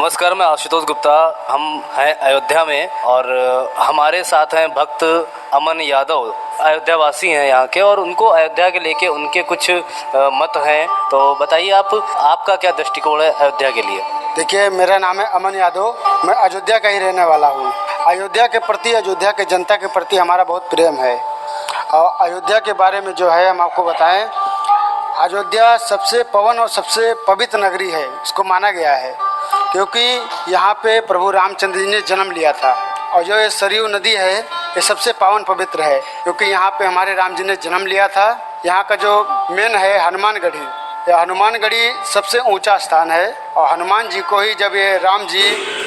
नमस्कार, मैं आशुतोष गुप्ता। हम हैं अयोध्या में और हमारे साथ हैं भक्त अमन यादव, अयोध्या वासी हैं यहाँ के, और उनको अयोध्या के लेके उनके कुछ मत हैं। तो बताइए आपका क्या दृष्टिकोण है अयोध्या के लिए? देखिए, मेरा नाम है अमन यादव, मैं अयोध्या का ही रहने वाला हूँ। अयोध्या के प्रति, अयोध्या के जनता के प्रति हमारा बहुत प्रेम है। और अयोध्या के बारे में जो है हम आपको बताएं, अयोध्या सबसे पावन और सबसे पवित्र नगरी है, इसको माना गया है, क्योंकि यहाँ पे प्रभु रामचंद्र जी ने जन्म लिया था। और जो ये सरयू नदी है, ये सबसे पावन पवित्र है, क्योंकि यहाँ पे हमारे राम जी ने जन्म लिया था। यहाँ का जो मेन है हनुमानगढ़ी, यह हनुमानगढ़ी सबसे ऊंचा स्थान है। और हनुमान जी को ही जब ये राम जी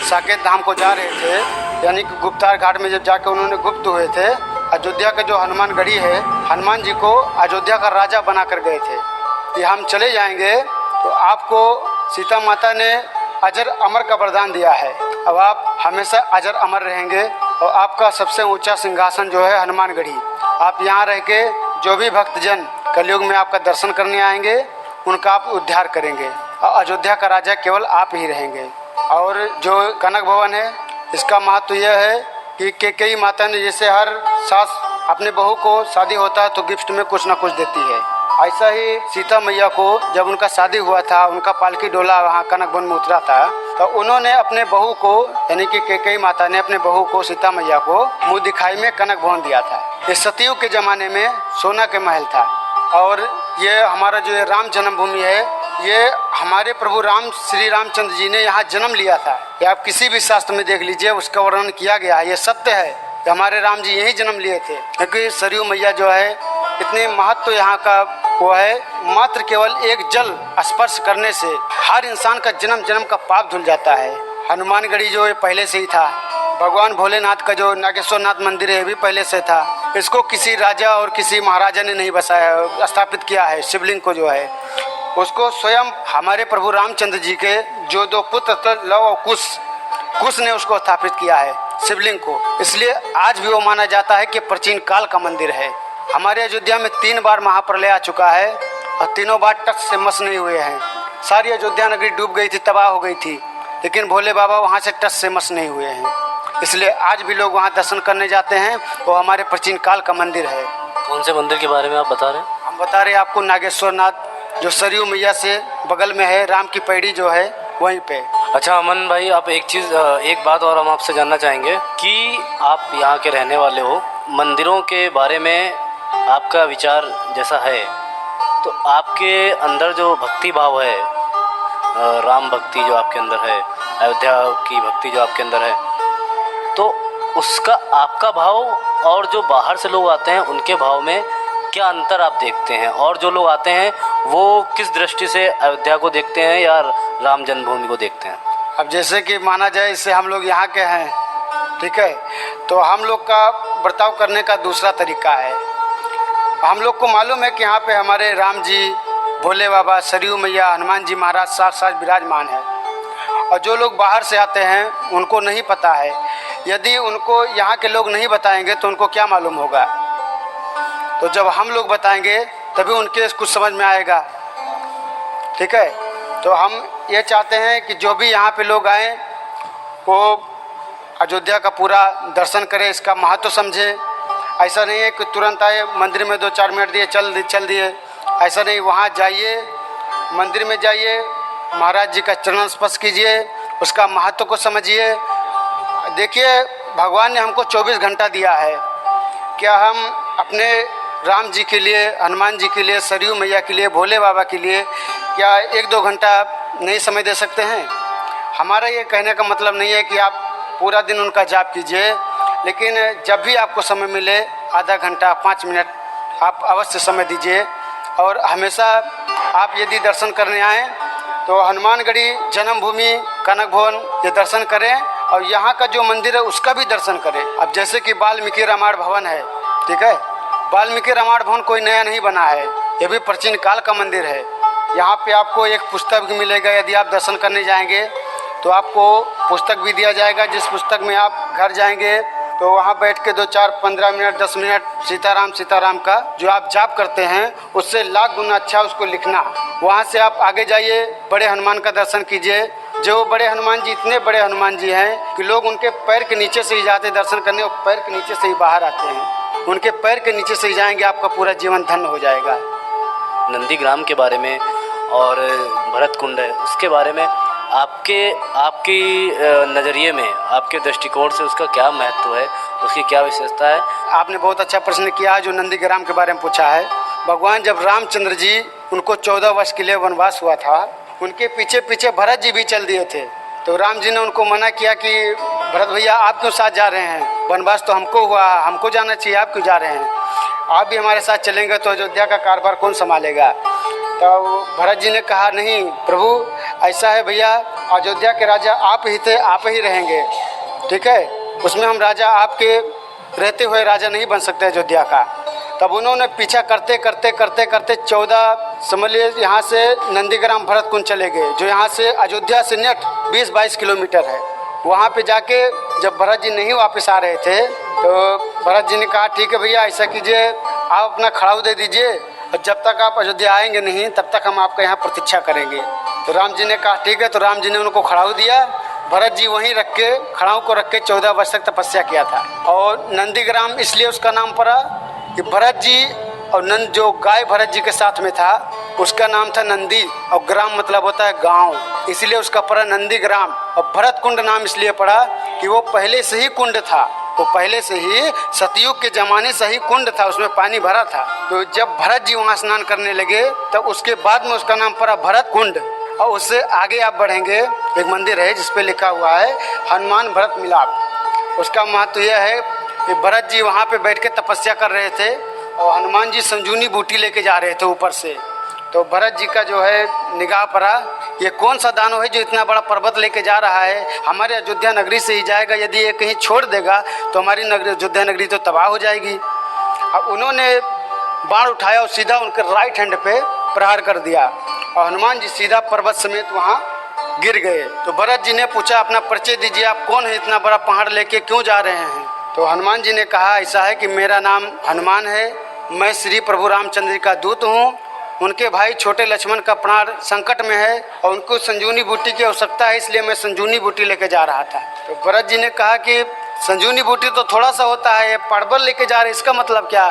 साकेत धाम को जा रहे थे, यानी कि गुप्तार घाट में जब जाके उन्होंने गुप्त हुए थे, अयोध्या का जो हनुमानगढ़ी है, हनुमान जी को अयोध्या का राजा बना कर गए थे। ये हम चले जाएंगे तो आपको सीता माता ने अजर अमर का वरदान दिया है। अब आप हमेशा अजर अमर रहेंगे और आपका सबसे ऊंचा सिंहासन जो है हनुमानगढ़ी। आप यहाँ रह के जो भी भक्तजन कलयुग में आपका दर्शन करने आएंगे, उनका आप उद्धार करेंगे। और अयोध्या का राजा केवल आप ही रहेंगे। और जो कनक भवन है, इसका महत्व यह है कि कैकेयी माता ने जैसे हर सास अपने बहू को शादी होता है तो गिफ्ट में कुछ ना कुछ देती है, ऐसा ही सीता मैया को जब उनका शादी हुआ था, उनका पालकी डोला वहाँ कनक वन में उतरा था, तो उन्होंने अपने बहू को, यानी कि कैकेयी माता ने अपने बहू को, सीता मैया को, मुँह दिखाई में कनक भवन दिया था। ये सतयुग के ज़माने में सोना के महल था। और ये हमारा जो ये राम जन्मभूमि है, ये हमारे प्रभु राम श्री रामचंद्र जी ने यहाँ जन्म लिया था। ये आप किसी भी शास्त्र में देख लीजिए, उसका वर्णन किया गया है। ये सत्य है कि हमारे राम जी यहीं जन्म लिए थे, क्योंकि सरयू मैया जो है इतने महत्व यहाँ का वो है, मात्र केवल एक जल स्पर्श करने से हर इंसान का जन्म जन्म का पाप धुल जाता है। हनुमानगढ़ी जो है पहले से ही था। भगवान भोलेनाथ का जो नागेश्वरनाथ मंदिर है भी पहले से था। इसको किसी राजा और किसी महाराजा ने नहीं बसाया, स्थापित किया है। शिवलिंग को जो है उसको स्वयं हमारे प्रभु रामचंद्र जी के जो दो पुत्र थे, लव और कुश ने उसको स्थापित किया है शिवलिंग को। इसलिए आज भी वो माना जाता है कि प्राचीन काल का मंदिर है। हमारे अयोध्या में 3 बार महाप्रलय आ चुका है और तीनों बार टच से मस नहीं हुए हैं। सारी अयोध्या नगरी डूब गई थी, तबाह हो गई थी, लेकिन भोले बाबा वहाँ से टच से मस नहीं हुए हैं। इसलिए आज भी लोग वहाँ दर्शन करने जाते हैं। वो हमारे प्राचीन काल का मंदिर है। कौन से मंदिर के बारे में आप बता रहे हैं? हम बता रहे हैं आपको नागेश्वरनाथ, जो सरयू मैया से बगल में है, राम की पैड़ी जो है वहीं पे। अच्छा अमन भाई, आप एक बात और हम आपसे जानना चाहेंगे कि आप यहाँ के रहने वाले हो, मंदिरों के बारे में आपका विचार जैसा है, तो आपके अंदर जो भक्ति भाव है, राम भक्ति जो आपके अंदर है, अयोध्या की भक्ति जो आपके अंदर है, तो उसका आपका भाव और जो बाहर से लोग आते हैं उनके भाव में क्या अंतर आप देखते हैं? और जो लोग आते हैं वो किस दृष्टि से अयोध्या को देखते हैं या राम जन्मभूमि को देखते हैं? अब जैसे कि माना जाए, इससे हम लोग यहाँ के हैं, ठीक है, तो हम लोग का बर्ताव करने का दूसरा तरीका है। हम लोग को मालूम है कि यहाँ पे हमारे राम जी, भोले बाबा, सरयू मैया, हनुमान जी महाराज साथ विराजमान है। और जो लोग बाहर से आते हैं उनको नहीं पता है। यदि उनको यहाँ के लोग नहीं बताएंगे तो उनको क्या मालूम होगा? तो जब हम लोग बताएंगे तभी उनके कुछ समझ में आएगा, ठीक है। तो हम ये चाहते हैं कि जो भी यहाँ पे लोग आएँ वो अयोध्या का पूरा दर्शन करें, इसका महत्व समझें। ऐसा नहीं है कि तुरंत आए, मंदिर में 2-4 मिनट दिए चल दिए, ऐसा नहीं। वहाँ जाइए, मंदिर में जाइए, महाराज जी का चरण स्पर्श कीजिए, उसका महत्व को समझिए। देखिए, भगवान ने हमको 24 घंटा दिया है। क्या हम अपने राम जी के लिए, हनुमान जी के लिए, सरयू मैया के लिए, भोले बाबा के लिए क्या 1-2 घंटा नहीं समय दे सकते हैं? हमारा ये कहने का मतलब नहीं है कि आप पूरा दिन उनका जाप कीजिए, लेकिन जब भी आपको समय मिले, आधा घंटा, 5 मिनट आप अवश्य समय दीजिए। और हमेशा आप यदि दर्शन करने आएँ तो हनुमानगढ़ी जन्मभूमि कनक भवन ये दर्शन करें, और यहाँ का जो मंदिर है उसका भी दर्शन करें। अब जैसे कि वाल्मीकि रामायण भवन है, ठीक है, वाल्मीकि रामायण भवन कोई नया नहीं बना है, ये भी प्राचीन काल का मंदिर है। यहाँ पे आपको एक पुस्तक भी मिलेगा। यदि आप दर्शन करने जाएंगे तो आपको पुस्तक भी दिया जाएगा, जिस पुस्तक में आप घर जाएंगे तो वहाँ बैठ के 2-4-15 मिनट 10 मिनट सीताराम का जो आप जाप करते हैं उससे लाख गुना अच्छा उसको लिखना। वहाँ से आप आगे जाइए, बड़े हनुमान का दर्शन कीजिए, जो बड़े हनुमान जी इतने बड़े हनुमान जी हैं कि लोग उनके पैर के नीचे से ही जाते दर्शन करने और पैर के नीचे से ही बाहर आते हैं। उनके पैर के नीचे से ही जाएंगे, आपका पूरा जीवन धन्य हो जाएगा। नंदीग्राम के बारे में और भरत कुंड है उसके बारे में आपकी नज़रिए में, आपके दृष्टिकोण से उसका क्या महत्व है, उसकी क्या विशेषता है? आपने बहुत अच्छा प्रश्न किया जो नंदीग्राम के बारे में पूछा है। भगवान जब रामचंद्र जी उनको 14 वर्ष के लिए वनवास हुआ था, उनके पीछे पीछे भरत जी भी चल दिए थे। तो राम जी ने उनको मना किया कि भरत भैया आप क्यों साथ जा रहे हैं, वनवास तो हमको हुआ, हमको जाना चाहिए, आप क्यों जा रहे हैं, आप भी हमारे साथ चलेंगे तो अयोध्या का कारोबार कौन संभालेगा। तो भरत जी ने कहा नहीं प्रभु ऐसा है भैया, अयोध्या के राजा आप ही थे, आप ही रहेंगे, ठीक है, उसमें हम राजा आपके रहते हुए राजा नहीं बन सकते अयोध्या का। तब उन्होंने पीछा करते करते करते करते 14 समझ लीजिए यहाँ से नंदीग्राम भरत कुंड चले गए, जो यहाँ से अयोध्या से नेट 20-22 किलोमीटर है। वहाँ पे जाके जब भरत जी नहीं वापस आ रहे थे तो भरत जी ने कहा ठीक है भैया ऐसा कीजिए, आप अपना खड़ाऊ दे दीजिए और जब तक आप अयोध्या आएंगे नहीं तब तक हम आपका यहाँ प्रतीक्षा करेंगे। तो राम जी ने कहा ठीक है। तो राम जी ने उनको खड़ाऊ दिया, भरत जी वहीं रख के खड़ाऊ को रख के 14 वर्ष तक तपस्या किया था। और नंदीग्राम इसलिए उसका नाम पड़ा कि भरत जी और नंद जो गाय भरत जी के साथ में था उसका नाम था नंदी, और ग्राम मतलब होता है गांव, इसलिए उसका पड़ा नंदीग्राम। और भरत कुंड नाम इसलिए पड़ा कि वो पहले से ही कुंड था, वो पहले से ही सतयुग के जमाने से ही कुंड था, उसमें पानी भरा था। तो जब भरत जी वहाँ स्नान करने लगे तब उसके बाद में उसका नाम पड़ा भरत कुंड। और उससे आगे आप बढ़ेंगे एक मंदिर है जिस पे लिखा हुआ है हनुमान भरत मिलाप। उसका महत्व यह है कि भरत जी वहाँ पे बैठ के तपस्या कर रहे थे और हनुमान जी संजीवनी बूटी लेके जा रहे थे ऊपर से। तो भरत जी का जो है निगाह पड़ा, ये कौन सा दानव है जो इतना बड़ा पर्वत लेके जा रहा है, हमारे अयोध्या नगरी से ही जाएगा, यदि ये कहीं छोड़ देगा तो हमारी नगरी अयोध्या नगरी तो तबाह हो जाएगी। अब उन्होंने बाण उठाया और सीधा उनके राइट हैंड पे प्रहार कर दिया और हनुमान जी सीधा पर्वत समेत वहाँ गिर गए। तो भरत जी ने पूछा अपना परिचय दीजिए, आप कौन है, इतना बड़ा पहाड़ लेके क्यों जा रहे हैं। तो हनुमान जी ने कहा ऐसा है कि मेरा नाम हनुमान है, मैं श्री प्रभु रामचंद्र का दूत हूँ, उनके भाई छोटे लक्ष्मण का प्राण संकट में है और उनको संजीवनी बूटी की आवश्यकता है, इसलिए मैं संजीवनी बूटी लेके जा रहा था। तो भरत जी ने कहा कि संजीवनी बूटी तो थोड़ा सा होता है, पर्वत लेके जा रहे, इसका मतलब क्या।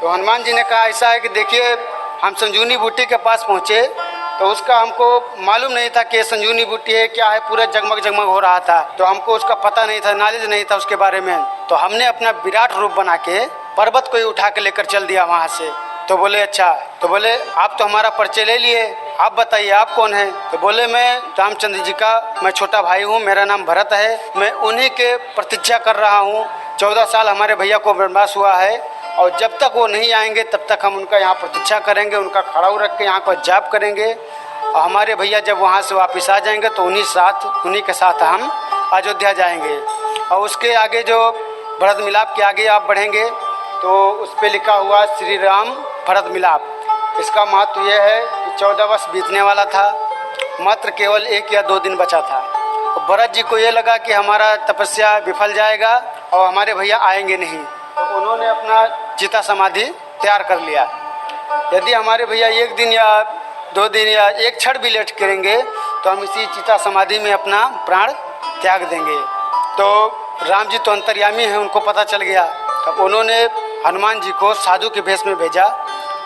तो हनुमान जी ने कहा ऐसा है कि देखिए हम संजीवनी बूटी के पास पहुँचे तो उसका हमको मालूम नहीं था कि संजीवनी बूटी है क्या है, पूरा जगमग जगमग हो रहा था, तो हमको उसका पता नहीं था, नॉलेज नहीं था उसके बारे में। तो हमने अपना विराट रूप बना के पर्वत को ही उठा के लेकर चल दिया वहाँ से। तो बोले अच्छा, तो बोले आप तो हमारा परिचय ले लिए, आप बताइए आप कौन हैं। तो बोले मैं रामचंद्र जी का मैं छोटा भाई हूँ, मेरा नाम भरत है, मैं उन्हीं के प्रतीक्षा कर रहा हूँ। 14 साल हमारे भैया को वनवास हुआ है और जब तक वो नहीं आएंगे तब तक हम उनका यहाँ प्रतीक्षा करेंगे, उनका खड़ाऊ रख के यहाँ को जाप करेंगे और हमारे भैया जब वहाँ से वापस आ जाएंगे तो उन्हीं के साथ हम अयोध्या जाएंगे। और उसके आगे जो भरत मिलाप के आगे आप बढ़ेंगे तो उस पर लिखा हुआ श्री राम भरत मिलाप। इसका महत्व यह है कि 14 वर्ष बीतने वाला था, मात्र केवल 1 या 2 दिन बचा था। और भरत जी को ये लगा कि हमारा तपस्या विफल जाएगा और हमारे भैया आएंगे नहीं, तो उन्होंने अपना चिता समाधि तैयार कर लिया। यदि हमारे भैया 1 दिन या 2 दिन या 1 क्षण भी लेट करेंगे तो हम इसी चिता समाधि में अपना प्राण त्याग देंगे। तो राम जी तो अंतर्यामी हैं, उनको पता चल गया। तब उन्होंने हनुमान जी को साधु के भेष में भेजा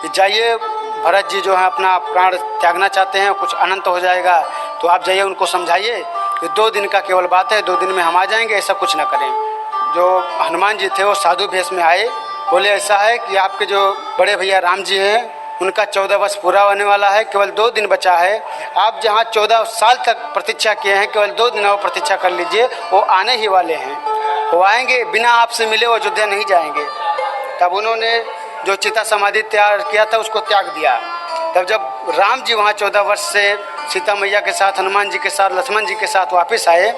कि जाइए भरत जी जो है अपना प्राण त्यागना चाहते हैं, कुछ अनंत हो जाएगा, तो आप जाइए उनको समझाइए कि 2 दिन का केवल बात है, 2 दिन में हम आ जाएंगे, ऐसा कुछ ना करें। जो हनुमान जी थे वो साधु भेष में आए, बोले ऐसा है कि आपके जो बड़े भैया राम जी हैं उनका 14 वर्ष पूरा होने वाला है, केवल 2 दिन बचा है, आप जहाँ 14 साल तक प्रतीक्षा किए हैं केवल 2 दिन और प्रतीक्षा कर लीजिए, वो आने ही वाले हैं, वो आएंगे, बिना आपसे मिले वो अयोध्या नहीं जाएंगे। तब उन्होंने जो चिता समाधि तैयार किया था उसको त्याग दिया। तब जब राम जी वहाँ 14 वर्ष से सीता मैया के साथ, हनुमान जी के साथ, लक्ष्मण जी के साथ वापस आए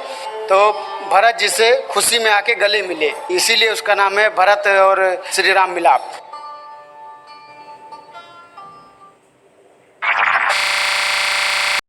तो भरत जी से खुशी में आके गले मिले, इसीलिए उसका नाम है भरत और श्री राम मिलाप।